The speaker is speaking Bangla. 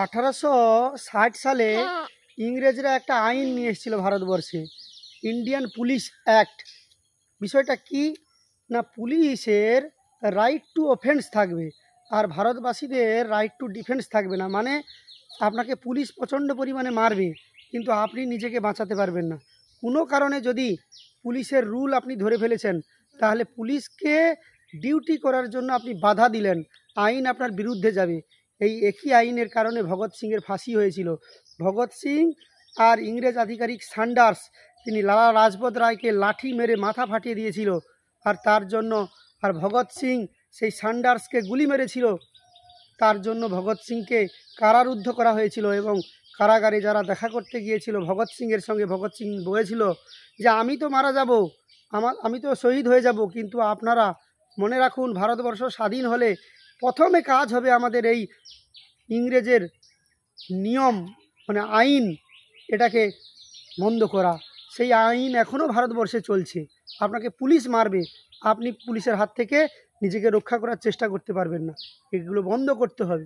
1860 সালে ইংরেজরা একটা আইন নিয়ে এসেছিল ভারতবর্ষে, ইন্ডিয়ান পুলিশ অ্যাক্ট। বিষয়টা কি না, পুলিশের রাইট টু অফেন্স থাকবে আর ভারতবাসীদের রাইট টু ডিফেন্স থাকবে না। মানে আপনাকে পুলিশ প্রচণ্ড পরিমাণে মারবে কিন্তু আপনি নিজেকে বাঁচাতে পারবেন না। কোনো কারণে যদি পুলিশের রুল আপনি ধরে ফেলেছেন তাহলে পুলিশকে ডিউটি করার জন্য আপনি বাধা দিলেন, আইন আপনার বিরুদ্ধে যাবে। এই একই আইনের কারণে ভগৎ সিংয়ের ফাঁসি হয়েছিল। ভগৎ সিং আর ইংরেজ আধিকারিক সান্ডার্স তিনি লালা লাজপত রায়কে লাঠি মেরে মাথা ফাটিয়ে দিয়েছিল, আর তার জন্য আর ভগৎ সিং সেই সান্ডার্সকে গুলি মেরেছিল। তার জন্য ভগৎ সিংকে কারারুদ্ধ করা হয়েছিল এবং কারাগারে যারা দেখা করতে গিয়েছিল ভগৎ সিংয়ের সঙ্গে, ভগৎ সিং বলেছিল যে আমি তো মারা যাব, আমি তো শহীদ হয়ে যাব, কিন্তু আপনারা মনে রাখুন ভারতবর্ষ স্বাধীন হলে প্রথমে কাজ হবে আমাদের এই ইংরেজের নিয়ম মানে আইন এটাকে বন্ধ করা। সেই আইন এখনও ভারতবর্ষে চলছে। আপনাকে পুলিশ মারবে, আপনি পুলিশের হাত থেকে নিজেকে রক্ষা করার চেষ্টা করতে পারবেন না। এগুলো বন্ধ করতে হবে।